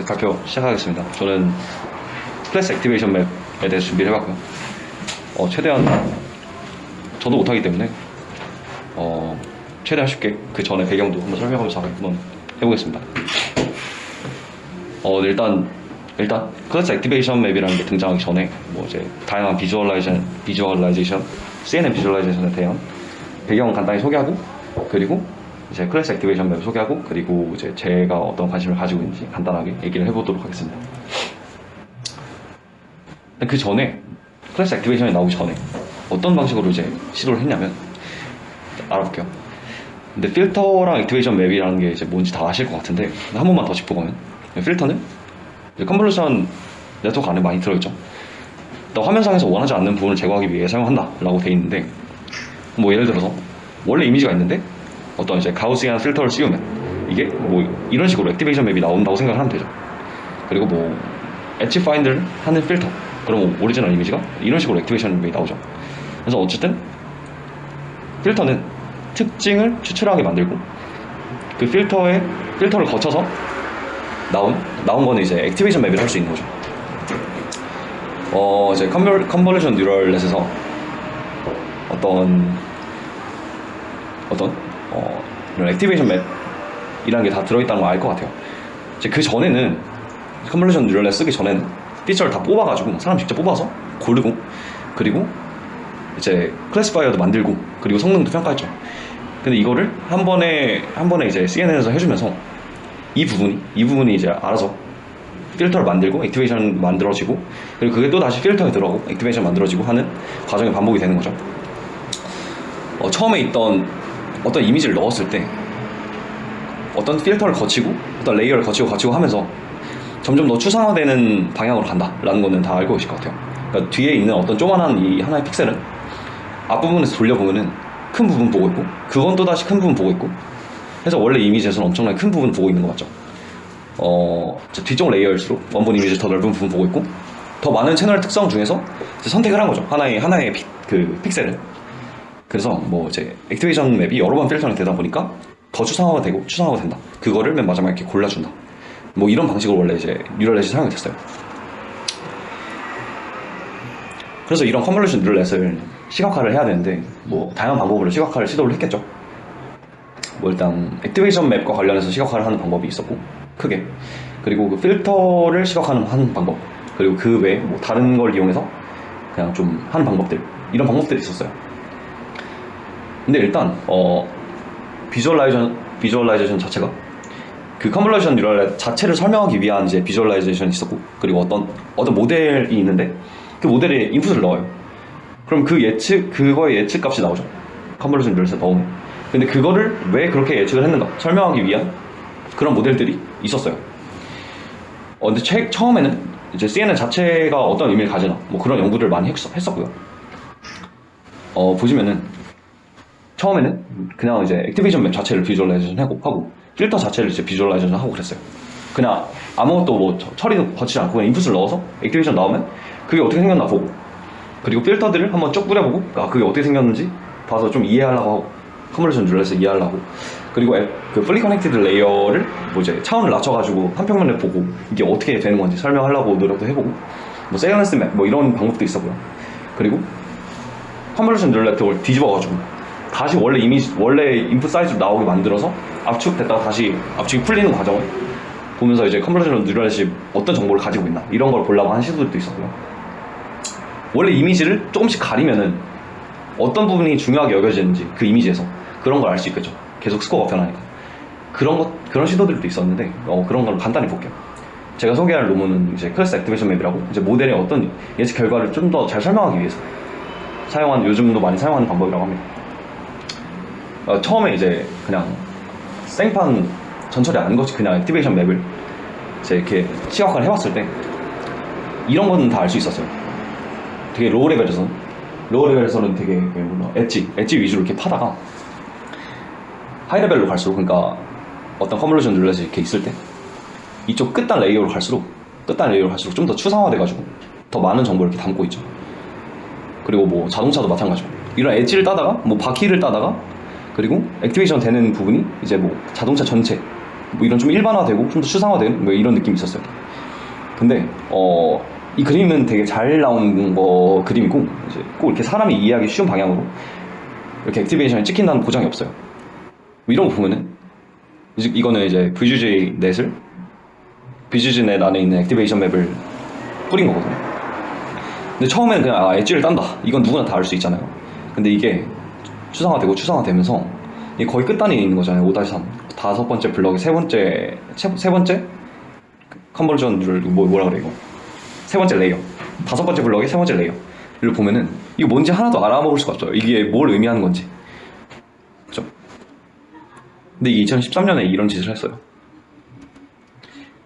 발표 시작하겠습니다. 저는 클래스 액티베이션 맵에 대해서 준비를 해봤고요. 최대한 저도 못하기 때문에 최대한 쉽게 그 전에 배경도 한번 설명하면서 한번 해보겠습니다. 일단 클래스 액티베이션 맵이라는 게 등장하기 전에 뭐 이제 다양한 비주얼라이제이션, CNN 비주얼라이제이션에 대한 배경 간단히 소개하고, 그리고 이제 클래스 액티베이션 맵을 소개하고, 그리고 이제 제가 어떤 관심을 가지고 있는지 간단하게 얘기를 해보도록 하겠습니다. 그 전에 클래스 액티베이션이 나오기 전에 어떤 방식으로 이제 시도를 했냐면 알아볼게요. 근데 필터랑 액티베이션 맵이라는 게 이제 뭔지 다 아실 것 같은데 한 번만 더 짚어보면, 필터는 이제 컨볼루션 네트워크 안에 많이 들어있죠. 일단 화면상에서 원하지 않는 부분을 제거하기 위해 사용한다 라고 돼 있는데, 뭐 예를 들어서 원래 이미지가 있는데 어떤 이제 가우시안 필터를 씌우면 이게 뭐 이런 식으로 액티베이션 맵이 나온다고 생각을 하면 되죠. 그리고 뭐 엣지 파인드를 하는 필터, 그럼 오리지널 이미지가 이런 식으로 액티베이션 맵이 나오죠. 그래서 어쨌든 필터는 특징을 추출하게 만들고, 그 필터를 거쳐서 나온 거는 이제 액티베이션 맵을 할 수 있는 거죠. 이제 컨볼루션 뉴럴 넷에서 어떤 이런 액티베이션 맵이라는 게 다 들어있다는 걸 알 것 같아요. 이제 그 전에는 컨볼루션 뉴럴 넷 쓰기 전에는 피처를 다 뽑아가지고 사람 직접 뽑아서 고르고, 그리고 이제 클래시파이어도 만들고, 그리고 성능도 평가했죠. 근데 이거를 한 번에 이제 CNN에서 해주면서 이 부분이 이제 알아서 필터를 만들고 액티베이션 만들어지고, 그리고 그게 또 다시 필터에 들어가고 액티베이션 만들어지고 하는 과정이 반복이 되는 거죠. 처음에 있던 어떤 이미지를 넣었을 때 어떤 필터를 거치고 어떤 레이어를 거치고 하면서 점점 더 추상화되는 방향으로 간다라는 거는 다 알고 계실 것 같아요. 그러니까 뒤에 있는 어떤 조그만한 이 하나의 픽셀은 앞부분에서 돌려보면은 큰 부분 보고 있고, 그건 또 다시 큰 부분 보고 있고 해서 원래 이미지에서는 엄청나게 큰 부분 보고 있는 거 맞죠? 뒤쪽 레이어일수록 원본 이미지 더 넓은 부분 보고 있고, 더 많은 채널 특성 중에서 이제 선택을 한 거죠. 하나의 그 픽셀을. 그래서 뭐 이제 액티베이션 맵이 여러 번 필터링 되다 보니까 더 추상화가 된다. 그거를 맨 마지막에 이렇게 골라준다. 뭐 이런 방식으로 원래 이제 뉴럴넷이 사용이 됐어요. 그래서 이런 컨볼루션 뉴럴넷을 시각화를 해야 되는데 뭐 다양한 방법으로 시각화를 시도를 했겠죠. 뭐 일단 액티베이션 맵과 관련해서 시각화를 하는 방법이 있었고, 크게. 그리고 그 필터를 시각화하는 방법, 그리고 그 외에 뭐 다른 걸 이용해서 그냥 좀 하는 방법들, 이런 방법들이 있었어요. 근데 일단 비주얼라이제이션 자체가 그 컨볼루션 뉴럴 자체를 설명하기 위한 이제 비주얼라이제이션이 있었고, 그리고 어떤 모델이 있는데 그 모델에 인풋을 넣어요. 그럼 그거의 예측 값이 나오죠. 컨볼루션 뉴럴에서 넣으면. 근데 그거를 왜 그렇게 예측을 했는가 설명하기 위한 그런 모델들이 있었어요. 근데 처음에는 이제 CNN 자체가 어떤 의미를 가지나 뭐 그런 연구들을 많이 했었고요. 보시면은 처음에는 그냥 이제 액티베이션 맵 자체를 비주얼라이제이션 하고 필터 자체를 이제 비주얼라이제이션 하고 그랬어요. 그냥 아무것도 뭐 처리도 거치지 않고 그냥 인풋을 넣어서 액티베이션 나오면 그게 어떻게 생겼나 보고, 그리고 필터들을 한번 쭉 뿌려보고 그게 어떻게 생겼는지 봐서 좀 이해하려고 하고, 컨볼루션 뉴럴에서 이해하려고, 그리고 그 풀리 커넥티드 레이어를 뭐 이제 차원을 낮춰가지고 한 평면을 보고 이게 어떻게 되는 건지 설명하려고 노력도 해보고, 뭐 세련스 맵 뭐 이런 방법도 있었고요. 그리고 컨볼루션 뉴럴 네트워크를 뒤집어가지고 다시 원래 인풋 사이즈로 나오게 만들어서 압축됐다가 다시 압축이 풀리는 과정을 보면서 이제 컨볼루션 뉴럴넷이 어떤 정보를 가지고 있나 이런 걸 보려고 하는 시도들도 있었고요. 원래 이미지를 조금씩 가리면은 어떤 부분이 중요하게 여겨지는지 그 이미지에서 그런 걸 알 수 있겠죠. 계속 스코어가 변하니까. 그런 시도들도 있었는데 그런 걸 간단히 볼게요. 제가 소개할 논문은 이제 클래스 액티베이션 맵이라고 이제 모델의 어떤 예측 결과를 좀 더 잘 설명하기 위해서 요즘도 많이 사용하는 방법이라고 합니다. 처음에 이제 그냥 생판 전처리 안 거치 그냥 액티베이션 맵을 이제 이렇게 시각화를 해봤을 때 이런 거는 다 알 수 있었어요. 되게 로우 레벨에서는 되게 물론 엣지 위주로 이렇게 파다가 하이 레벨로 갈수록, 그러니까 어떤 컨볼루션 뉴럴넷이 이렇게 있을 때 이쪽 끝단 레이어로 갈수록 좀 더 추상화돼가지고 더 많은 정보를 이렇게 담고 있죠. 그리고 뭐 자동차도 마찬가지고 이런 엣지를 따다가 뭐 바퀴를 따다가, 그리고 액티베이션 되는 부분이 이제 뭐 자동차 전체를 뭐 이런 좀 일반화되고 좀 더 추상화된 뭐 이런 느낌이 있었어요. 근데 이 그림은 되게 잘 나온 그림이고 이제 꼭 이렇게 사람이 이해하기 쉬운 방향으로 이렇게 액티베이션이 찍힌다는 보장이 없어요. 뭐 이런 거 보면은 이거는 이제 VGG넷 안에 있는 액티베이션 맵을 뿌린 거거든요. 근데 처음에는 그냥 엣지를 딴다, 이건 누구나 다 알 수 있잖아요. 근데 이게 추상화되면서 이게 거의 끝단에 있는 거잖아요. 5-3 다섯 번째 블럭의 세 번째 컨버전을 뭐라 그래, 이거 세 번째 레이어, 다섯 번째 블럭의 세 번째 레이어를 보면은 이거 뭔지 하나도 알아먹을 수가 없어요. 이게 뭘 의미하는 건지. 그죠? 근데 이게 2013년에 이런 짓을 했어요.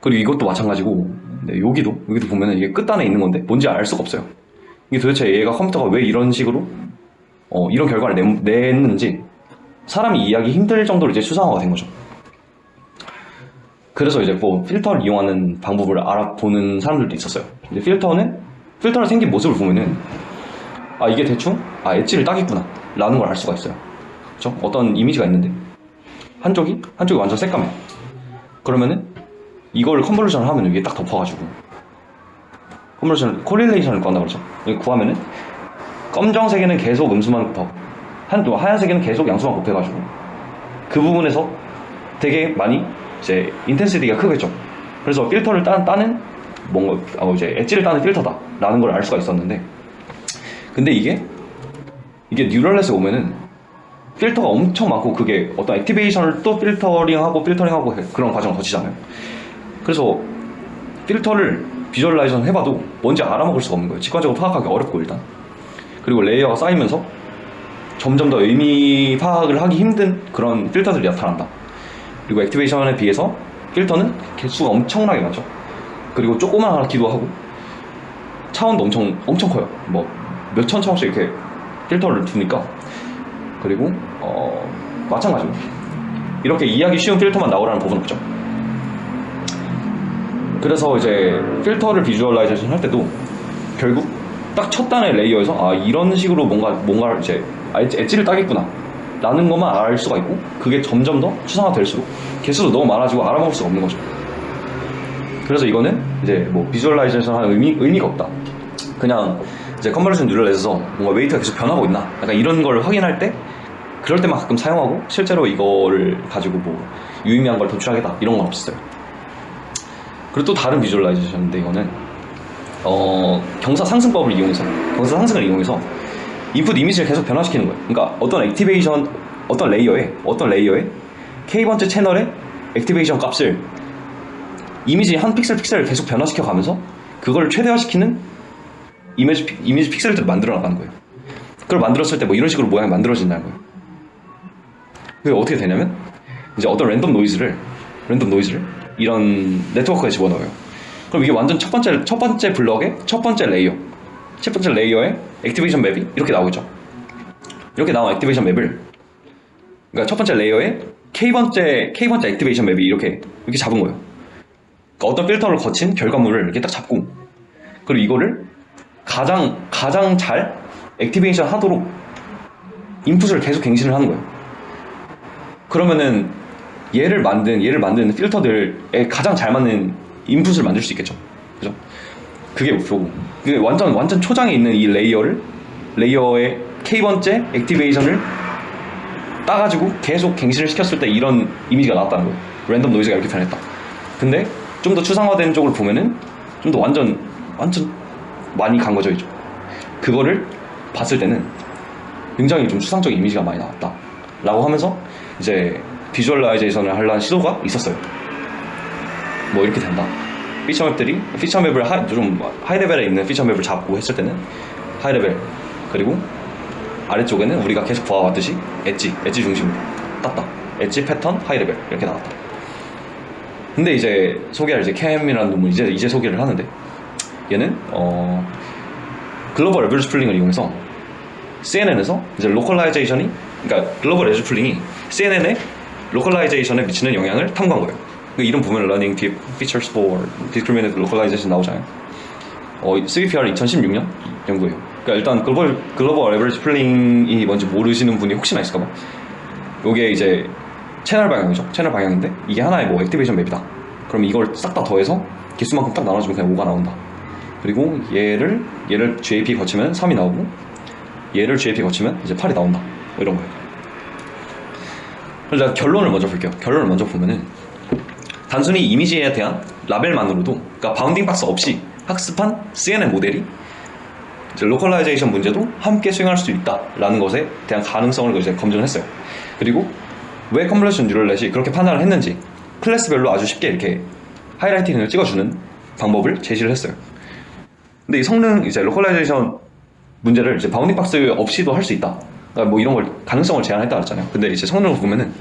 그리고 이것도 마찬가지고, 네, 여기도 보면은 이게 끝단에 있는 건데 뭔지 알 수가 없어요. 이게 도대체 얘가 컴퓨터가 왜 이런 식으로 이런 결과를 냈는지 사람이 이해하기 힘들 정도로 이제 추상화가 된 거죠. 그래서 이제 뭐 필터를 이용하는 방법을 알아보는 사람들도 있었어요. 이제 필터를 생긴 모습을 보면은 이게 대충 엣지를 따겠구나 라는 걸 알 수가 있어요. 그쵸? 어떤 이미지가 있는데 한쪽이 완전 새까매. 그러면은 이걸 컨볼루션을 하면 위에 딱 덮어가지고 코릴레이션을 구한다고 그러죠. 여기 구하면은 검정색에는 계속 음수만 곱하고 하얀색에는 계속 양수만 곱해가지고 그 부분에서 되게 많이 이제 인텐시티가 크겠죠. 그래서 필터를 따는 뭔가 이제 엣지를 따는 필터다라는 걸 알 수가 있었는데, 근데 이게 뉴럴넷에 오면은 필터가 엄청 많고 그게 어떤 액티베이션을 또 필터링하고 그런 과정을 거치잖아요. 그래서 필터를 비주얼라이제이션 해봐도 뭔지 알아먹을 수가 없는 거예요. 직관적으로 파악하기 어렵고 일단. 그리고 레이어가 쌓이면서 점점 더 의미 파악을 하기 힘든 그런 필터들이 나타난다. 그리고 액티베이션에 비해서 필터는 개수가 엄청나게 많죠. 그리고 조그만하기도 하고 차원도 엄청 커요. 뭐 몇천 차원씩 이렇게 필터를 두니까. 그리고 마찬가지로 이렇게 이해하기 쉬운 필터만 나오라는 법은 없죠. 그래서 이제 필터를 비주얼라이제이션 할 때도 결국 딱 첫 단의 레이어에서 이런 식으로 뭔가를 이제 엣지를 따겠구나 라는 것만 알 수가 있고, 그게 점점 더 추상화될수록 개수도 너무 많아지고 알아먹을 수가 없는 거죠. 그래서 이거는 이제 뭐 비주얼라이제이션 하는 의미가 없다. 그냥 이제 컨버전 뉴럴넷에서 뭔가 웨이트가 계속 변하고 있나 약간 이런 걸 확인할 때, 그럴 때만 가끔 사용하고 실제로 이거를 가지고 뭐 유의미한 걸 도출하겠다 이런 건 없었어요. 그리고 또 다른 비주얼라이제이션인데 이거는 경사 상승을 이용해서 인풋 이미지를 계속 변화시키는 거예요. 그러니까 어떤 레이어에 K번째 채널의 액티베이션 값을 이미지 한 픽셀을 계속 변화시켜 가면서 그걸 최대화시키는 이미지 픽셀들을 만들어 나가는 거예요. 그걸 만들었을 때 뭐 이런 식으로 모양이 만들어진다는 거예요. 그게 어떻게 되냐면 이제 어떤 랜덤 노이즈를 이런 네트워크에 집어넣어요. 그럼 이게 완전 첫 번째 블럭의 첫 번째 레이어의 액티베이션 맵이 이렇게 나오죠. 이렇게 나온 액티베이션 맵을, 그러니까 첫 번째 레이어의 K번째 액티베이션 맵이 이렇게 잡은 거예요. 그러니까 어떤 필터를 거친 결과물을 이렇게 딱 잡고, 그리고 이거를 가장 잘 액티베이션 하도록 인풋을 계속 갱신을 하는 거예요. 그러면은 얘를 만드는 필터들에 가장 잘 맞는 인풋을 만들 수 있겠죠. 그죠? 그게 목표고, 그게 완전 초장에 있는 이 레이어의 K번째 액티베이션을 따가지고 계속 갱신을 시켰을 때 이런 이미지가 나왔다는 거예요. 랜덤 노이즈가 이렇게 변했다. 근데 좀 더 추상화된 쪽을 보면은 좀 더 완전 많이 간 거죠, 이제. 그거를 봤을 때는 굉장히 좀 추상적인 이미지가 많이 나왔다 라고 하면서 이제 비주얼라이제이션을 하려는 시도가 있었어요. 뭐 이렇게 된다. 피처맵을 좀 하이레벨에 있는 피처맵을 잡고 했을 때는 하이레벨, 그리고 아래쪽에는 우리가 계속 보아왔듯이 엣지 중심으로 땄다. 엣지, 패턴, 하이레벨 이렇게 나왔다. 근데 이제 소개할 캠이라는 놈을 이제 소개를 하는데, 얘는 글로벌 에버리지 풀링을 이용해서 CNN에서 이제 로컬라이제이션이, 그러니까 글로벌 에버리지 풀링이 CNN의 로컬라이제이션에 미치는 영향을 탐구한 거예요. 그 이름 보면 Learning Deep Features for Discriminated Localization 나오잖아요. CVPR 2016년 연구예요. 그러니까 일단 글로벌 에버리지 풀링이 뭔지 모르시는 분이 혹시나 있을까봐, 요게 이제 채널 방향이죠. 채널 방향인데 이게 하나의 뭐 액티베이션 맵이다. 그럼 이걸 싹 다 더해서 개수만큼 딱 나눠주면 그냥 5가 나온다. 그리고 얘를 GAP 거치면 3이 나오고 얘를 GAP 거치면 이제 8이 나온다. 뭐 이런 거예요. 그래서 결론을 먼저 볼게요. 결론을 먼저 보면은 단순히 이미지에 대한 라벨만으로도, 그러니까 바운딩 박스 없이 학습한 CNN 모델이 이제 로컬라이제이션 문제도 함께 수행할 수 있다라는 것에 대한 가능성을 이제 검증을 했어요. 그리고 왜 컨볼루션 뉴럴넷이 그렇게 판단을 했는지 클래스별로 아주 쉽게 이렇게 하이라이팅을 찍어주는 방법을 제시를 했어요. 근데 이 성능 이제 로컬라이제이션 문제를 이제 바운딩 박스 없이도 할 수 있다. 그러니까 뭐 이런 걸 가능성을 제한했다 그랬잖아요. 근데 이제 성능을 보면은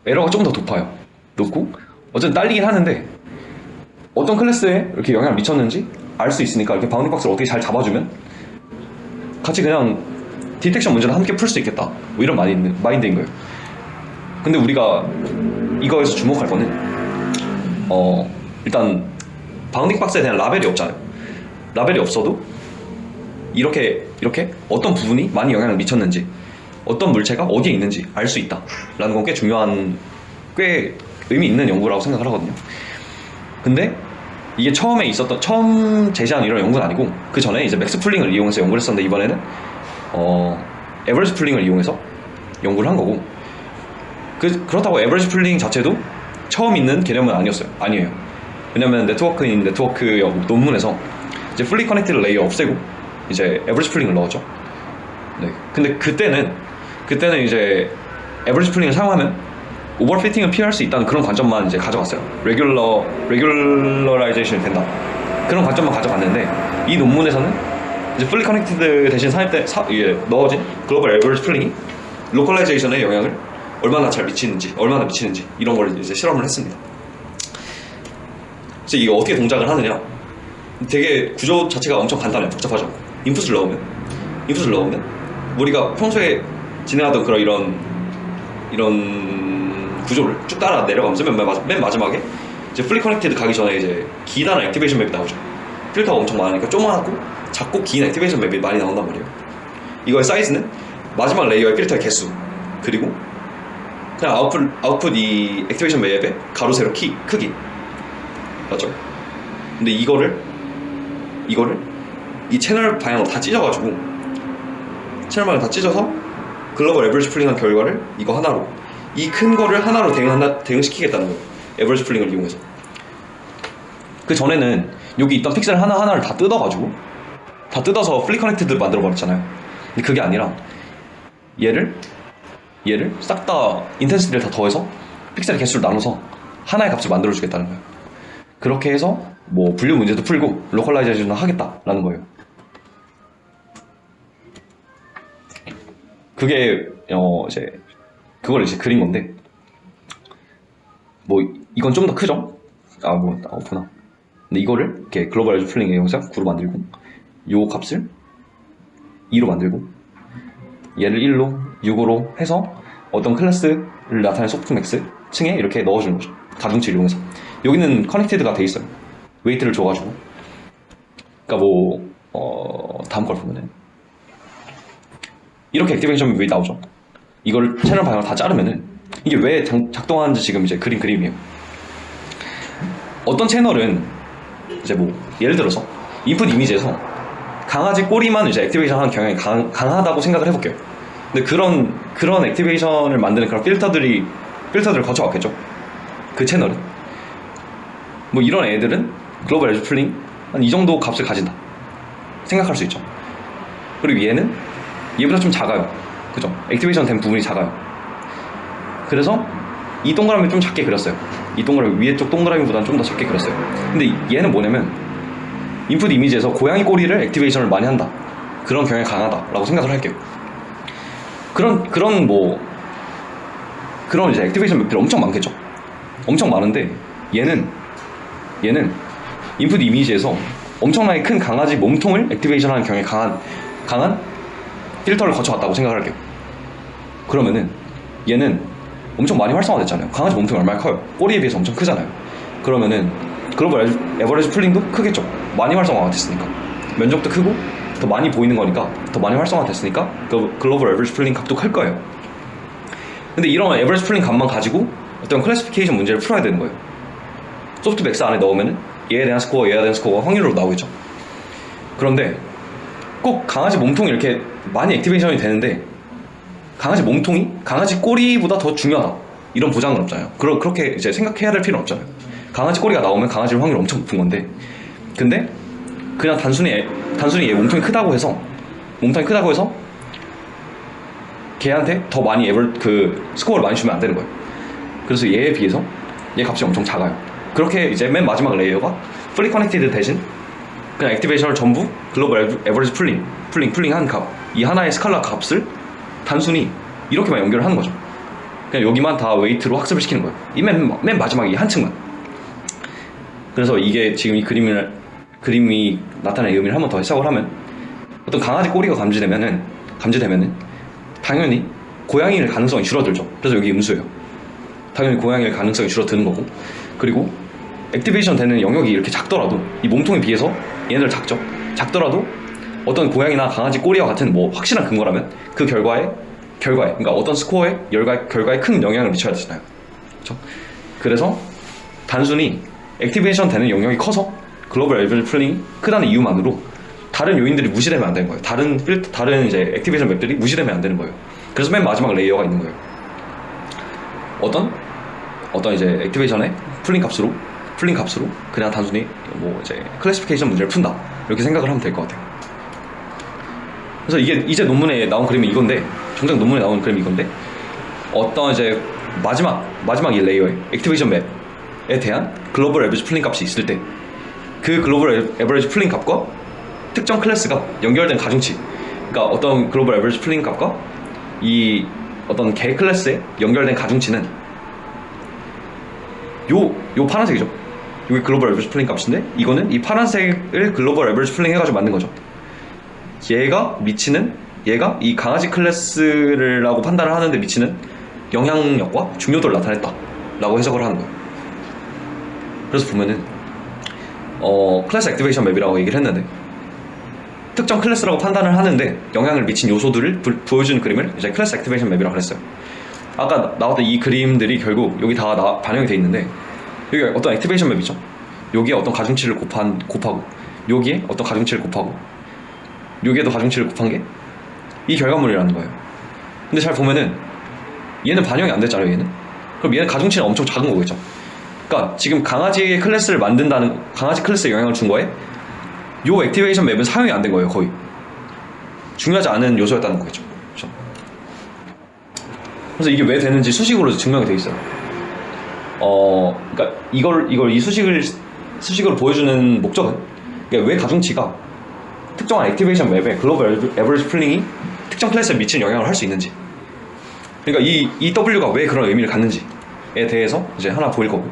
에러가 조금 더 높아요. 높고 어쨌든 딸리긴 하는데 어떤 클래스에 이렇게 영향을 미쳤는지 알 수 있으니까 이렇게 바운딩 박스를 어떻게 잘 잡아주면 같이 그냥 디텍션 문제를 함께 풀 수 있겠다. 뭐 이런 마인드인 거예요. 근데 우리가 이거에서 주목할 거는 일단 바운딩 박스에 대한 라벨이 없잖아요. 라벨이 없어도 이렇게 어떤 부분이 많이 영향을 미쳤는지, 어떤 물체가 어디에 있는지 알 수 있다 라는 건 꽤 중요한, 꽤 의미 있는 연구라고 생각을 하거든요. 근데 이게 처음 제시한 이런 연구는 아니고 그 전에 이제 맥스 풀링을 이용해서 연구를 했었는데 이번에는 에버리지 풀링을 이용해서 연구를 한 거고, 그렇다고 에버리지 풀링 자체도 처음 있는 개념은 아니에요. 왜냐면 네트워크인 네트워크 논문에서 이제 풀리 커넥티드 레이어 없애고 이제 에버리지 풀링을 넣었죠. 네. 근데 그때는 이제 에버리지 풀링을 사용하면 오버피팅을 피할 수 있다는 그런 관점만 이제 가져갔어요. 레귤러라이제이션이 된다. 그런 관점만 가져갔는데 이 논문에서는 이제 풀리 커넥티드 대신 넣어진 글로벌 에버리지 풀링이 로컬라이제이션에 영향을 얼마나 미치는지 이런 걸 이제 실험을 했습니다. 그래서 이게 어떻게 동작을 하느냐? 되게 구조 자체가 엄청 간단해요. 복잡하죠. 인풋을 넣으면 우리가 평소에 진행하던 그런 이런 구조를 쭉 따라 내려가면서 맨 마지막에 이제 풀리 커넥티드 가기 전에 이제 기다란 액티베이션 맵이 나오죠. 필터가 엄청 많으니까 조그맣고 작고 긴 액티베이션 맵이 많이 나온단 말이에요. 이거의 사이즈는 마지막 레이어의 필터의 개수, 그리고 그냥 아웃풋 이 액티베이션 맵의 가로 세로 크기 맞죠? 근데 이거를 이 채널 방향으로 다 찢어가지고 글로벌 에버리지 풀링한 결과를 이거 하나로, 이 큰 거를 하나로 대응시키겠다는 거예요. 에버리지 풀링을 이용해서. 그 전에는 여기 있던 픽셀 하나하나를 다 뜯어서 풀리 커넥티드 만들어 버렸잖아요. 근데 그게 아니라 얘를 싹 다 인텐시티를 다 더해서 픽셀의 개수를 나눠서 하나의 값을 만들어 주겠다는 거예요. 그렇게 해서 뭐 분류 문제도 풀고 로컬라이제이션도 하겠다라는 거예요. 그게 이제 그걸 이제 그린 건데, 뭐 이건 좀 더 크죠? 없구나. 근데 이거를 이렇게 글로벌 에즈 풀링 이용해서 9로 만들고, 요 값을 2로 만들고, 얘를 1로 6으로 해서 어떤 클래스를 나타내는 소프트맥스 층에 이렇게 넣어주는 거죠. 가중치를 이용해서. 여기는 커넥티드가 돼 있어요. 웨이트를 줘가지고. 그러니까 다음 걸 보면은 이렇게 액티베이션 웹이 나오죠. 이걸 채널 방향을 다 자르면은 이게 왜 작동하는지 지금 이제 그림이에요. 어떤 채널은 이제 뭐 예를 들어서 인풋 이미지에서 강아지 꼬리만 이제 액티베이션 하는 경향이 강하다고 생각을 해볼게요. 근데 그런 액티베이션을 만드는 그런 필터들을 거쳐왔겠죠. 그 채널은 뭐 이런 애들은 글로벌 에즈 풀링 한 이 정도 값을 가진다 생각할 수 있죠. 그리고 얘는 얘보다 좀 작아요. 그죠? 액티베이션 된 부분이 작아요. 그래서 이 동그라미 좀 작게 그렸어요. 이 동그라미 위에 쪽 동그라미보다는 좀 더 작게 그렸어요. 근데 얘는 뭐냐면 인풋 이미지에서 고양이 꼬리를 액티베이션을 많이 한다, 그런 경향이 강하다라고 생각을 할게요. 그런 이제 액티베이션 맵들이 엄청 많겠죠. 엄청 많은데 얘는 인풋 이미지에서 엄청나게 큰 강아지 몸통을 액티베이션하는 경향이 강한 필터를 거쳐갔다고 생각을 할게요. 그러면은 얘는 엄청 많이 활성화됐잖아요. 강아지 몸통이 얼마나 커요? 꼬리에 비해서 엄청 크잖아요. 그러면은 글로벌 에버리지 풀링도 크겠죠. 많이 활성화가 됐으니까. 면적도 크고 더 많이 보이는 거니까, 더 많이 활성화됐으니까 글로벌 에버리지 풀링 값도 클 거예요. 근데 이런 에버리지 풀링 값만 가지고 어떤 클래시피케이션 문제를 풀어야 되는 거예요. 소프트맥스 안에 넣으면 얘에 대한 스코어, 얘에 대한 스코어가 확률로 나오겠죠. 그런데 꼭 강아지 몸통이 이렇게 많이 액티베이션이 되는데 강아지 몸통이 강아지 꼬리보다 더 중요하다, 이런 보장은 없잖아요. 그렇게 이제 생각해야 될 필요는 없잖아요. 강아지 꼬리가 나오면 강아지 확률이 엄청 높은 건데, 근데 그냥 단순히 얘 몸통이 크다고 해서 걔한테 더 많이 스코어를 많이 주면 안 되는 거예요. 그래서 얘에 비해서 얘 값이 엄청 작아요. 그렇게 이제 맨 마지막 레이어가 풀리 커넥티드 대신 그냥 액티베이션을 전부 글로벌 에버리지 풀링한 값, 이 하나의 스칼라 값을 단순히 이렇게만 연결을 하는 거죠. 그냥 여기만 다 웨이트로 학습을 시키는 거예요. 이 맨 마지막 이 한 층만. 그래서 이게 지금 이 그림이 나타내는 의미를 한 번 더 해석을 하면, 어떤 강아지 꼬리가 감지되면은 당연히 고양이일 가능성이 줄어들죠. 그래서 여기 음수예요. 당연히 고양이일 가능성이 줄어드는 거고, 그리고 액티베이션 되는 영역이 이렇게 작더라도, 이 몸통에 비해서 얘네들 작더라도 어떤 고양이나 강아지 꼬리와 같은 뭐 확실한 근거라면 그 결과에 그러니까 어떤 스코어의 결과에 큰 영향을 미쳐야 되잖아요. 그렇죠? 그래서 단순히 액티베이션 되는 영역이 커서 글로벌 에버리지 풀링이 크다는 이유만으로 다른 요인들이 무시되면 안 되는 거예요. 다른 이제 액티베이션 맵들이 무시되면 안 되는 거예요. 그래서 맨 마지막 레이어가 있는 거예요. 어떤 이제 액티베이션의 풀링 값으로 그냥 단순히 뭐 이제 클래시피케이션 문제를 푼다, 이렇게 생각을 하면 될 것 같아요. 그래서 이게 이제 논문에 나온 그림이 이건데, 정작 논문에 나온 그림이 이건데, 어떤 이제 마지막 이 레이어의 액티베이션 맵에 대한 글로벌 에버리지 풀링 값이 있을 때, 그 글로벌 에버리지 풀링 값과 특정 클래스가 연결된 가중치, 그러니까 어떤 글로벌 에버리지 풀링 값과 이 어떤 개 클래스에 연결된 가중치는 요 파란색이죠. 여기 글로벌 에버리지 풀링 값인데, 이거는 이 파란색을 글로벌 에버리지 풀링 해가지고 만든 거죠. 얘가 이 강아지 클래스라고 판단을 하는데 미치는 영향력과 중요도를 나타냈다 라고 해석을 하는 거예요. 그래서 보면은 클래스 액티베이션 맵이라고 얘기를 했는데, 특정 클래스라고 판단을 하는데 영향을 미친 요소들을 보여주는 그림을 이제 클래스 액티베이션 맵이라고 그랬어요. 아까 나왔던 이 그림들이 결국 여기 다 반영이 돼 있는데, 여기 어떤 액티베이션 맵이죠. 여기에 어떤 가중치를 곱하고, 여기에 어떤 가중치를 곱하고, 여기에도 가중치를 곱한 게 이 결과물이라는 거예요. 근데 잘 보면은 얘는 반영이 안 됐잖아요. 얘는. 그럼 얘는 가중치는 엄청 작은 거겠죠. 그러니까 지금 강아지 클래스를 만든다는, 강아지 클래스에 영향을 준 거에 요 액티베이션 맵은 사용이 안 된 거예요. 거의 중요하지 않은 요소였다는 거겠죠. 그렇죠? 그래서 이게 왜 되는지 수식으로 증명이 돼 있어요. 그러니까 이걸 이 수식으로 보여주는 목적은, 그러니까 왜 가중치가 특정한 액티베이션 맵에 글로벌 에버리지 풀링이 특정 클래스에 미치는 영향을 할 수 있는지, 그러니까 이 W가 왜 그런 의미를 갖는지에 대해서 이제 하나 보일 거고,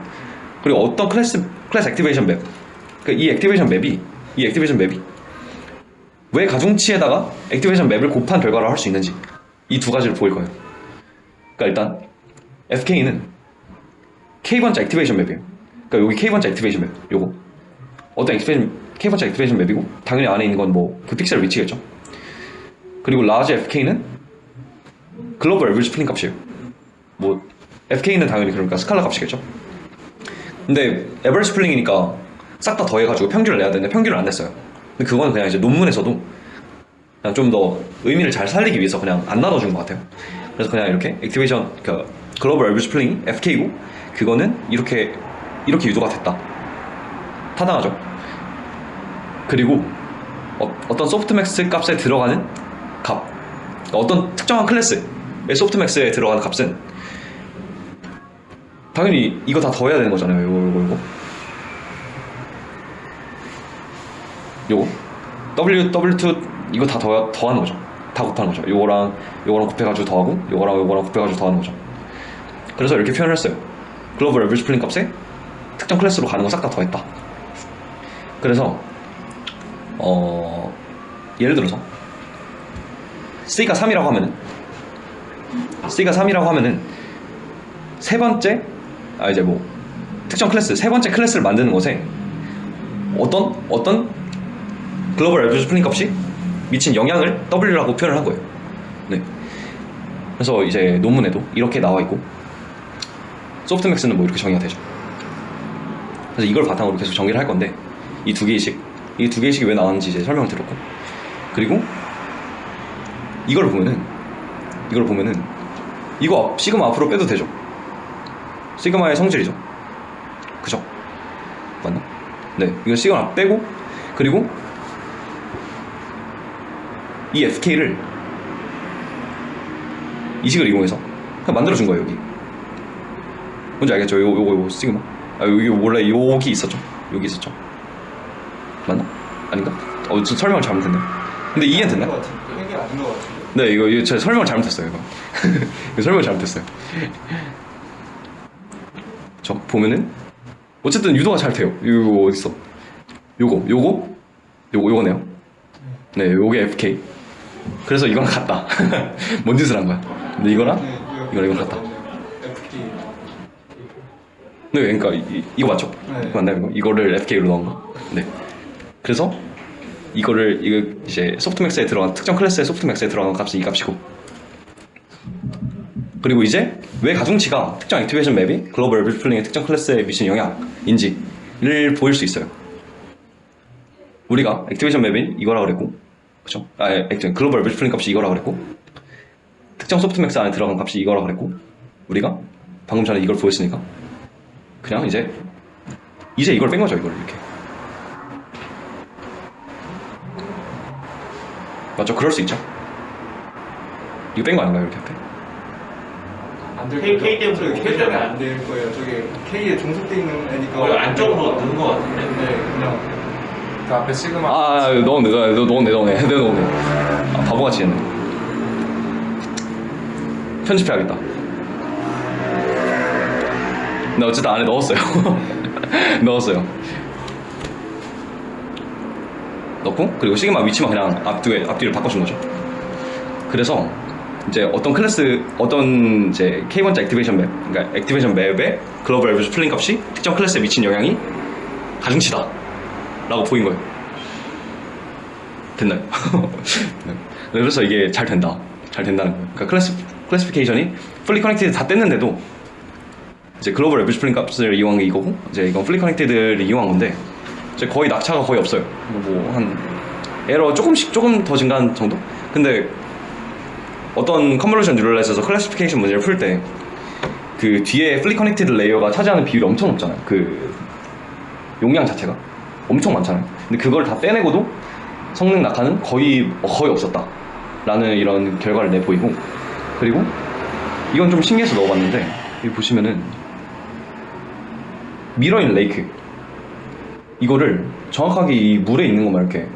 그리고 어떤 클래스 액티베이션 맵, 그러니까 이 액티베이션 맵이 왜 가중치에다가 액티베이션 맵을 곱한 결과를 할 수 있는지, 이 두 가지를 보일 거예요. 그러니까 일단 FK는 K번째 액티베이션 맵이에요. 그러니까 여기 K번째 액티베이션 맵, 요거 어떤 K번째 액티베이션 맵이고, 당연히 안에 있는 건 뭐 그 픽셀을 미치겠죠. 그리고 라지 FK는 글로벌 에버리지 풀링 값이에요. 뭐 FK는 당연히 그러니까 스칼라 값이겠죠. 근데 에버리지 풀링이니까 싹 다 더해가지고 평균을 내야 되는데 평균을 안 냈어요. 근데 그건 그냥 이제 논문에서도 그냥 좀 더 의미를 잘 살리기 위해서 그냥 안 나눠준 것 같아요. 그래서 그냥 이렇게 액티베이션, 그러니까 글로벌 에버리지 풀링이 FK고, 그거는 이렇게 유도가 됐다, 타당하죠. 그리고 어떤 소프트맥스 값에 들어가는 값, 그러니까 어떤 특정한 클래스의 소프트맥스에 들어가는 값은 당연히 이거 다 더해야 되는 거잖아요. 요거 W2 이거 다 더하는 거죠. 다 곱하는 거죠. 요거랑 곱해가지고 더하고, 요거랑 곱해가지고 더하는 거죠. 그래서 이렇게 표현을 했어요. 글로벌 에버리지 풀링 값에 특정 클래스로 가는 거 싹 다 더했다. 그래서 예를 들어서 C가 3이라고 하면은 세 번째 이제 뭐 특정 클래스, 세 번째 클래스를 만드는 것에 어떤 글로벌 에버리지 풀링 값이 미친 영향을 W라고 표현을 한 거예요. 네. 그래서 이제 논문에도 이렇게 나와 있고 소프트맥스는 뭐 이렇게 정의가 되죠. 그래서 이걸 바탕으로 계속 정의를 할 건데 이 두 개의식 이 왜 나왔는지 이제 설명을 드렸고, 그리고 이걸 보면은 이거 시그마 앞으로 빼도 되죠. 시그마의 성질이죠. 그죠? 맞나? 네, 이거 시그마 빼고, 그리고 이 FK를 이 식을 이용해서 그냥 만들어준 거예요. 여기 뭔지 알겠죠? 요거 시그마. 여기 원래 여기 있었죠? 여기 있었죠? 맞나? 아닌가? 저 설명을 잘못했네. 근데 이해는 됐나? 이게 아닌 것 같은데. 네, 이거 제가 설명을 잘못했어요. 이거 설명을 잘못했어요. 저 보면은 어쨌든 유도가 잘 돼요. 이거 어딨어? 요거네요. 네, 요게 FK. 그래서 이거랑 같다. 뭔 짓을 한 거야? 근데 이거랑 이거랑 같다. FK. 네, 그러니까 이거 맞죠? 네. 맞나요? 이거를 FK로 넣은 거. 네. 그래서 이거 이제 소프트맥스에 들어간 특정 클래스의 소프트맥스에 들어간 값이 이 값이고, 그리고 이제 왜 가중치가 특정 액티베이션 맵이 글로벌 에버리지 풀링의 특정 클래스에 미치는 영향인지를 보일 수 있어요. 우리가 액티베이션 맵이 이거라 그랬고, 그렇죠? 글로벌 에버리지 풀링 값이 이거라 그랬고, 특정 소프트맥스 안에 들어간 값이 이거라 그랬고, 우리가 방금 전에 이걸 보였으니까 그냥 이제 이걸 뺀 거죠. 이걸 이렇게. 맞죠? 그럴 수 있죠. 이거 뺀 거 아닌가요? 이렇게 앞에? 안될 K 거예요. 때문에 저기 K 때문에 안 될 거예요. 저게 K에 종속돼 있는 애니까. 거의 안쪽으로 넣은 것 같은데. 네, 그냥 그 앞에 시그마. 넣었네. 바보같이 했네. 편집해야겠다. 나 어쨌든 안에 넣었어요. 넣고, 그리고 시그마 위치만 그냥 앞뒤를 바꿔준 거죠. 그래서 이제 어떤 이제 K 번째 액티베이션 맵, 그러니까 액티베이션 맵의 글로벌 에버리지 풀링 값이 특정 클래스에 미친 영향이 가중치다 라고 보인 거예요. 됐나요? 네. 그래서 이게 잘 된다는 거예요. 그러니까 클래시피케이션이 풀리 커넥티드 다 뗐는데도 이제 글로벌 에버리지 풀링 값을 이용한 게 이거고, 이제 이건 풀리 커넥티드를 이용한 건데 이제 거의 낙차가 거의 없어요. 뭐 한 에러 조금 더 증가한 정도? 근데 어떤 컨볼루션 뉴럴넷에서 클래시피케이션 문제를 풀 때 그 뒤에 풀리 커넥티드 레이어가 차지하는 비율이 엄청 높잖아요. 그 용량 자체가 엄청 많잖아요. 근데 그걸 다 떼내고도 성능 낙하는 거의 없었다 라는 이런 결과를 내보이고, 그리고 이건 좀 신기해서 넣어봤는데 여기 보시면은 미러인 레이크, 이거를 정확하게 이 물에 있는 것만 이렇게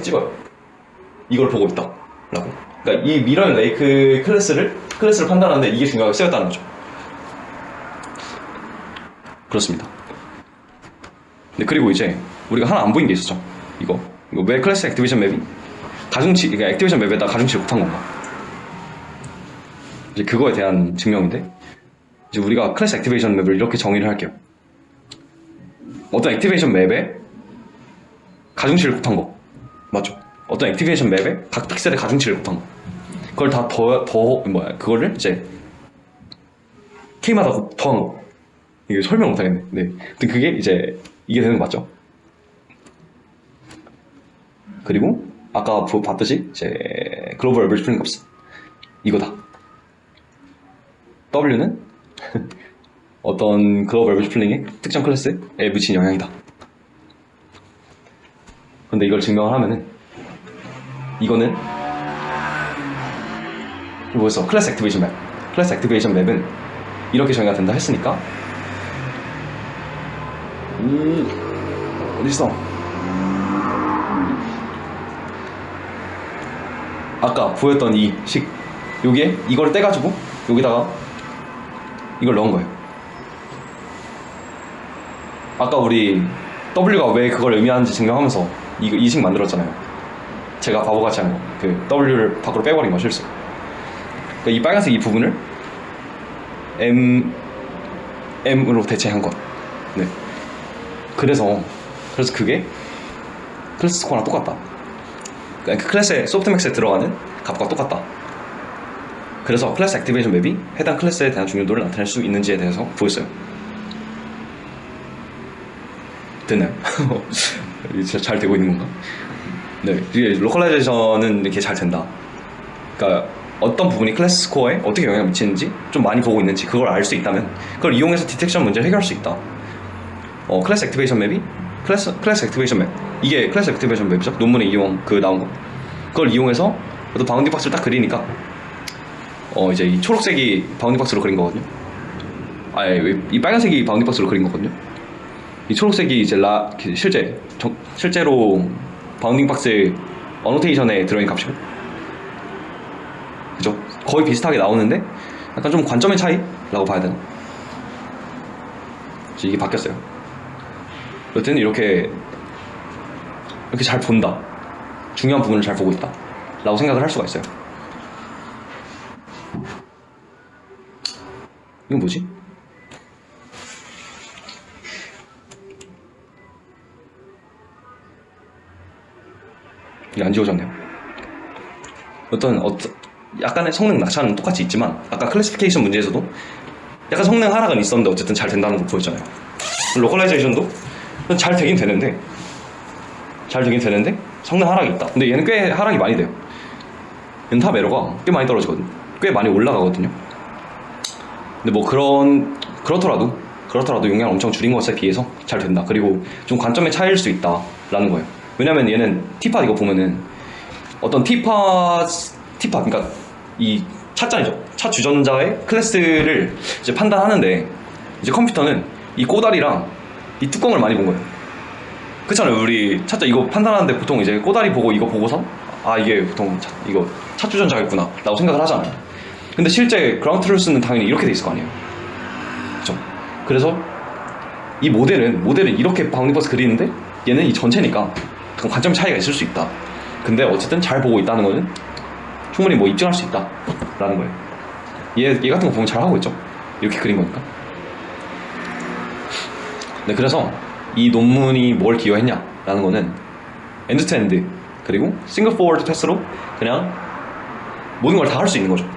찍어요. 이걸 보고 있다 라고. 그러니까 이 미러인 레이크 클래스를 판단하는데 이게 중요하게 쓰였다는 거죠. 그렇습니다. 네, 그리고 이제 우리가 하나 안 보인 게 있었죠. 이거 왜 클래스 액티베이션 맵이 그러니까 액티베이션 맵에다 가중치를 곱한 건가? 이제 그거에 대한 증명인데, 이제 우리가 클래스 액티베이션 맵을 이렇게 정의를 할게요. 어떤 액티베이션 맵에 가중치를 곱한 거 맞죠? 어떤 액티베이션 맵에 각 픽셀에 가중치를 곱한 거, 그걸 다 그거를 이제 K마다 더한 거. 이게 설명 못하겠네. 네. 근데 그게 이제 이게 되는 거 맞죠? 그리고 아까 봤듯이 이제 글로벌 에버리지 풀링 값은 이거다. W는 어떤 글로벌 에버리지 풀링의 특정 클래스에 미친 영향이다. 근데 이걸 증명을 하면은 이거는 뭐였어? 클래스 액티베이션 맵은 이렇게 정의가 된다 했으니까 어딨어? 아까 보였던 이 식, 요게 이걸 떼가지고 여기다가 이걸 넣은 거예요. 아까 우리 W가 왜 그걸 의미하는지 증명하면서 이 식 만들었잖아요. 제가 바보같이 한 거, 그 W를 밖으로 빼버린 거 실수. 그러니까 이 빨간색 이 부분을 M으로 대체한 것. 네. 그래서 그게 클래스 스코어랑 똑같다. 그 클래스의 소프트맥스에 들어가는 값과 똑같다. 그래서 클래스 액티베이션 맵이 해당 클래스에 대한 중요도를 나타낼 수 있는지에 대해서 보였어요. 됐나요? 진짜 잘 되고 있는 건가? 네, 이게 로컬라이제이션은 이렇게 잘 된다. 그러니까 어떤 부분이 클래스 스코어에 어떻게 영향을 미치는지 좀 많이 보고 있는지 그걸 알 수 있다면 그걸 이용해서 디텍션 문제를 해결할 수 있다. 클래스 액티베이션 맵이 클래스 액티베이션 맵, 이게 클래스 액티베이션 맵이죠. 논문에 나온 거. 그걸 이용해서 또 바운딩 박스를 딱 그리니까 이제 이 초록색이 바운딩 박스로 그린 거거든요. 이 빨간색이 바운딩 박스로 그린 거거든요. 이 초록색이 이제 실제로 바운딩 박스 어노테이션에 들어있는 값이고, 그죠? 거의 비슷하게 나오는데 약간 좀 관점의 차이라고 봐야 되나? 이게 바뀌었어요. 여튼 이렇게 잘 본다, 중요한 부분을 잘 보고 있다 라고 생각을 할 수가 있어요. 이건 뭐지? 이게 안 지워졌네요. 약간의 성능 낙차는 똑같이 있지만 아까 클래시피케이션 문제에서도 약간 성능 하락은 있었는데 어쨌든 잘 된다는 거 보였잖아요. 로컬라이제이션도 잘 되긴 되는데 성능 하락이 있다. 근데 얘는 꽤 하락이 많이 돼요. 얘는 탑 에러가 꽤 많이 떨어지거든요. 꽤 많이 올라가거든요. 근데 뭐 그렇더라도 용량을 엄청 줄인 것에 비해서 잘 된다. 그리고 좀 관점의 차이일 수 있다라는 거예요. 왜냐면 얘는 T팟 이거 보면은 어떤 T팟 그러니까 이 차잔이죠. 차 주전자의 클래스를 이제 판단하는데 이제 컴퓨터는 이 꼬다리랑 이 뚜껑을 많이 본 거예요. 그렇잖아요. 우리 차자 이거 판단하는데 보통 이제 꼬다리 보고 이거 보고서 이게 보통 이거 차 주전자겠구나 라고 생각을 하잖아요. 근데 실제 그라운드 트루스는 당연히 이렇게 돼 있을 거 아니에요. 그렇죠? 그래서 이 모델은 이렇게 바운딩 박스 그리는데 얘는 이 전체니까 관점 차이가 있을 수 있다. 근데 어쨌든 잘 보고 있다는 거는 충분히 뭐 입증할 수 있다 라는 거예요. 얘 같은 거 보면 잘 하고 있죠. 이렇게 그린 거니까. 네, 그래서 이 논문이 뭘 기여했냐 라는 거는 엔드 투 엔드 그리고 싱글 포워드 패스로 그냥 모든 걸 다 할 수 있는 거죠.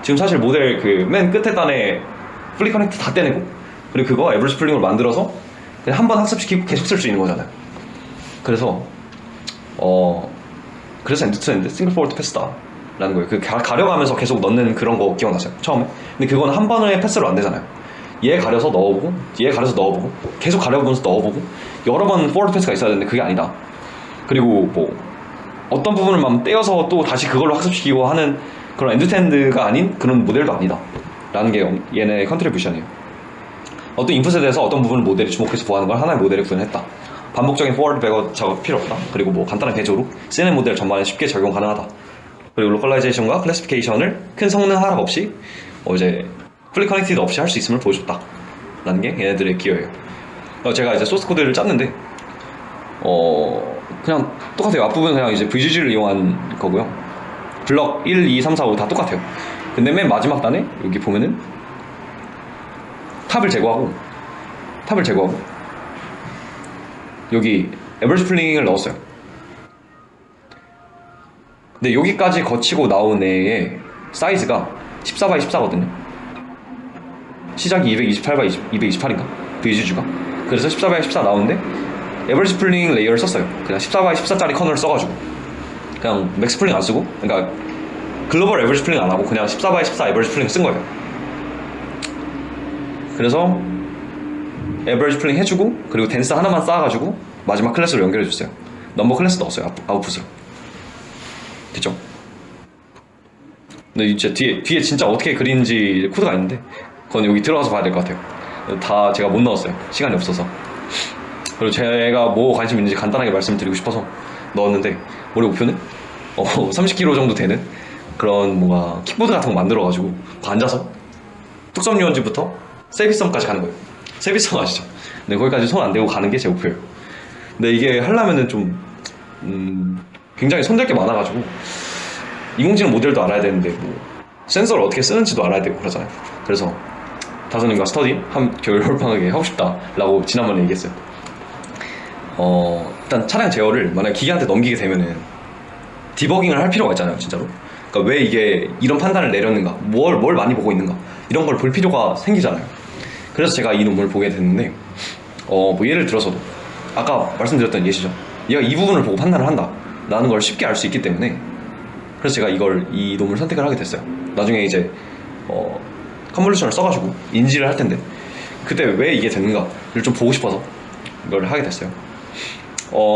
지금 사실 모델 그 맨 끝에 단에 플리 커넥트 다 떼내고 그리고 그거 에버리지 풀링으로 만들어서 그냥 한 번 학습시키고 계속 쓸 수 있는 거잖아요. 그래서 엔드 투 엔드 싱글 포워드 패스다 라는 거예요. 가려가면서 계속 넣는 그런 거 기억나세요? 처음에? 근데 그건 한 번에 패스로 안 되잖아요. 얘 가려서 넣어보고 계속 가려보면서 넣어보고 여러 번 포워드 패스가 있어야 되는데 그게 아니다. 그리고 뭐 어떤 부분을만 떼어서 또 다시 그걸로 학습시키고 하는 그런 엔드투엔드가 아닌 그런 모델도 아니다 라는 게 얘네 컨트리뷰션이에요. 어떤 인풋에 대해서 어떤 부분을 모델이 주목해서 보호하는 걸 하나의 모델에 구현했다. 반복적인 포워드 백업 작업 필요 없다. 그리고 뭐 간단한 개조로 CNN 모델 전반에 쉽게 적용 가능하다. 그리고 로컬라이제이션과 클래시피케이션을 큰 성능 하락 없이 이제 플리 커넥티드 없이 할 수 있음을 보여줬다 라는 게 얘네들의 기여예요. 제가 이제 소스 코드를 짰는데 그냥 똑같아요. 앞부분은 그냥 이제 VGG를 이용한 거고요. 블럭 1, 2, 3, 4, 5 다 똑같아요. 근데 맨 마지막 단에 여기 보면은 탑을 제거하고 여기 에버리지 풀링을 넣었어요. 근데 여기까지 거치고 나온 애의 사이즈가 14x14거든요. 시작이 228인가? VGG가. 그래서 14x14 나오는데 에버리지 풀링 레이어를 썼어요. 그냥 14x14짜리 커널을 써가지고 그냥 맥스 풀링 안 쓰고, 그러니까 글로벌 에버리지 풀링 안 하고 그냥 14x14 에버리지 풀링 쓴 거예요. 그래서 에버리지 풀링 해주고 그리고 댄스 하나만 쌓아가지고 마지막 클래스로 연결해줬어요. 넘버 클래스 넣었어요. 아웃풋으로. 됐죠? 근데 이제 뒤에 진짜 어떻게 그리는지 코드가 있는데 그건 여기 들어가서 봐야 될 것 같아요. 다 제가 못 넣었어요. 시간이 없어서. 그리고 제가 뭐 관심 있는지 간단하게 말씀드리고 싶어서 넣었는데 올해 목표는 30kg 정도 되는 그런 뭔가 킥보드 같은 거 만들어가지고 앉아서 뚝섬 유원지부터 세비섬까지 가는 거예요. 세비섬 아시죠? 네, 거기까지 손 안 대고 가는 게 제 목표예요. 근데 이게 하려면은 좀 굉장히 손댈 게 많아가지고 인공지능 모델도 알아야 되는데 뭐 센서를 어떻게 쓰는지도 알아야 되고 그러잖아요. 그래서 다선님과 스터디 겨울방학에 하고 싶다라고 지난번에 얘기했어요. 일단 차량 제어를 만약 기계한테 넘기게 되면은 디버깅을 할 필요가 있잖아요, 진짜로. 그러니까 왜 이게 이런 판단을 내렸는가, 뭘 많이 보고 있는가, 이런 걸 볼 필요가 생기잖아요. 그래서 제가 이 논문을 보게 됐는데, 뭐 예를 들어서도 아까 말씀드렸던 예시죠. 얘가 이 부분을 보고 판단을 한다 라는 걸 쉽게 알 수 있기 때문에, 그래서 제가 이 논문을 선택을 하게 됐어요. 나중에 이제 컨볼루션을 써가지고 인지를 할 텐데, 그때 왜 이게 됐는가를 좀 보고 싶어서 이걸 하게 됐어요.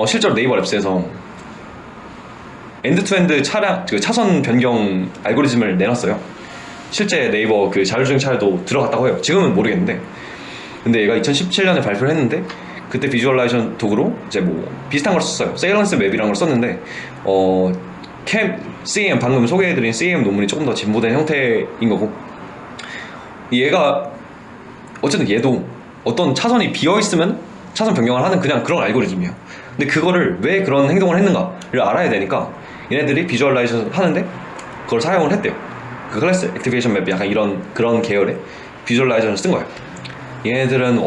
실제로 네이버 랩스에서 엔드-투-엔드 차선 변경 알고리즘을 내놨어요. 실제 네이버 그 자율주행차에도 들어갔다고 해요. 지금은 모르겠는데, 근데 얘가 2017년에 발표를 했는데, 그때 비주얼라이제이션 도구로 이제 뭐 비슷한 걸 썼어요. 세일런스 맵이라는 걸 썼는데, CAM 방금 소개해드린 CAM 논문이 조금 더 진보된 형태인 거고, 얘가 어쨌든 얘도 어떤 차선이 비어 있으면 차선 변경을 하는 그냥 그런 알고리즘이에요. 근데 그거를 왜 그런 행동을 했는가를 알아야 되니까 얘네들이 비주얼라이제이션 하는데 그걸 사용을 했대요. 그 클래스 액티베이션 맵 약간 그런 계열의 비주얼라이제이션을 쓴 거예요. 얘네들은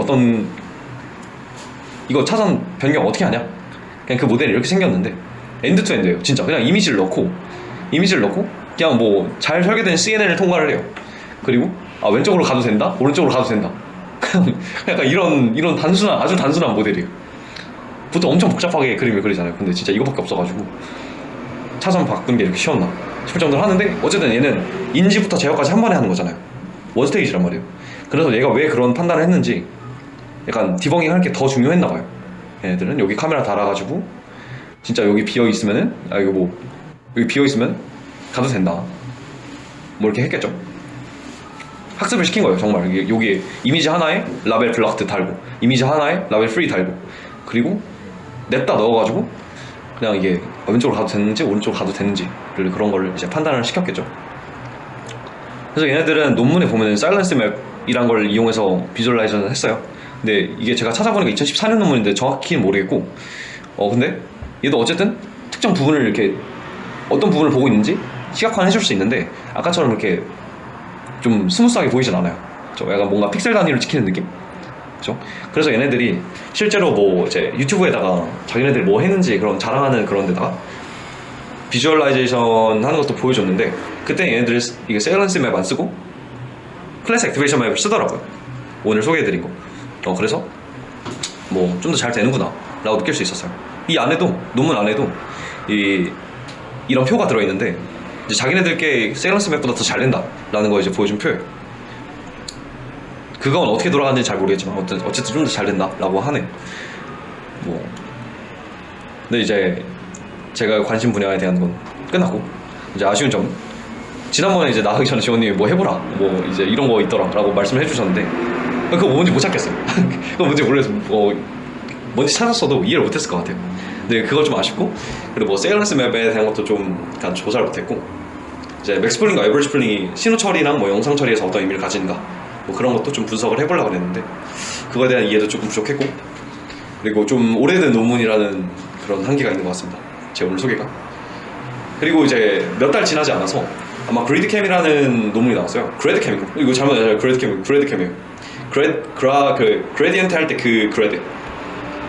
이거 차선 변경 어떻게 하냐? 그냥 그 모델이 이렇게 생겼는데 엔드 투 엔드예요. 진짜 그냥 이미지를 넣고 그냥 뭐 잘 설계된 CNN을 통과를 해요. 그리고 왼쪽으로 가도 된다, 오른쪽으로 가도 된다. 약간 이런 아주 단순한 모델이에요. 보통 엄청 복잡하게 그림을 그리잖아요. 근데 진짜 이거밖에 없어가지고 차선 바꾸는 게 이렇게 쉬웠나 싶을 정도로 하는데, 어쨌든 얘는 인지부터 제어까지 한 번에 하는 거잖아요. 원스테이지란 말이에요. 그래서 얘가 왜 그런 판단을 했는지 약간 디버깅 할 게 더 중요했나 봐요. 얘네들은 여기 카메라 달아가지고 진짜 여기 비어있으면은 여기 비어있으면 가도 된다 뭐 이렇게 했겠죠. 학습을 시킨 거예요. 정말 여기 이미지 하나에 라벨 블락드 달고, 이미지 하나에 라벨 프리 달고, 그리고 냅다 넣어가지고 그냥 이게 왼쪽으로 가도 되는지 오른쪽으로 가도 되는지 그런 걸 이제 판단을 시켰겠죠. 그래서 얘네들은 논문에 보면은 사일런스 맵이란 걸 이용해서 비주얼라이제이션을 했어요. 근데 이게 제가 찾아보니까 2014년 논문인데 정확히는 모르겠고, 근데 얘도 어쨌든 특정 부분을 이렇게 어떤 부분을 보고 있는지 시각화는 해줄 수 있는데, 아까처럼 이렇게 좀 스무스하게 보이진 않아요. 약간 뭔가 픽셀 단위로 찍히는 느낌? 그죠? 그래서 얘네들이 실제로 뭐 이제 유튜브에다가 자기네들이 뭐 했는지 그런 자랑하는 그런 데다가 비주얼라이제이션 하는 것도 보여줬는데, 그때 얘네들이 이게 세일런스 맵 안 쓰고 클래스 액티베이션 맵을 쓰더라고요. 오늘 소개해드린 거. 그래서 뭐 좀 더 잘 되는구나 라고 느낄 수 있었어요. 이 안에도, 논문 안에도 이런 표가 들어있는데, 이제 자기네들께 세일런스 맵보다 더 잘 된다 라는 거 이제 보여준 표예요. 그건 어떻게 돌아가는지 잘 모르겠지만 어쨌든 좀 더 잘 된다 라고 하네. 근데 이제 제가 관심 분야에 대한 건 끝났고, 이제 아쉬운 점은 지난번에 이제 나가기 전에 지원님이 뭐 해보라, 뭐 이제 이런 거 있더라 라고 말씀을 해주셨는데, 그거 뭔지 못 찾겠어요. 그거 뭔지 모르겠어. 뭔지 찾았어도 이해를 못했을 것 같아요. 근데 그거 좀 아쉽고, 그리고 뭐 세일런스 맵에 대한 것도 좀 약간 조사를 못했고, 이제 맥스 플링과 에버리지 플링이 신호 처리랑 뭐 영상 처리에서 어떤 의미를 가지는가, 뭐 그런 것도 좀 분석을 해보려고 했는데 그거에 대한 이해도 조금 부족했고, 그리고 좀 오래된 논문이라는 그런 한계가 있는 것 같습니다, 제 오늘 소개가. 그리고 이제 몇 달 지나지 않아서 아마 그리드캠이라는 논문이 나왔어요. 그레드캠이고, 이거 잘못 알아요. 그레드캠이에요. 그레디언트 할 때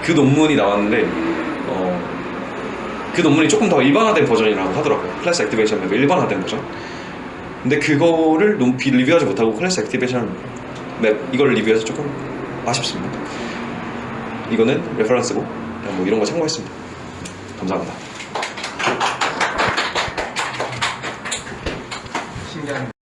그 논문이 나왔는데, 그 논문이 조금 더 일반화된 버전이라고 하더라고요. 클래스 액티베이션 맵의 일반화된 버전. 근데 그거를 리뷰하지 못하고 클래스 액티베이션 맵 이걸 리뷰해서 조금 아쉽습니다. 이거는 레퍼런스고 그냥 뭐 이런 거 참고했습니다. 감사합니다.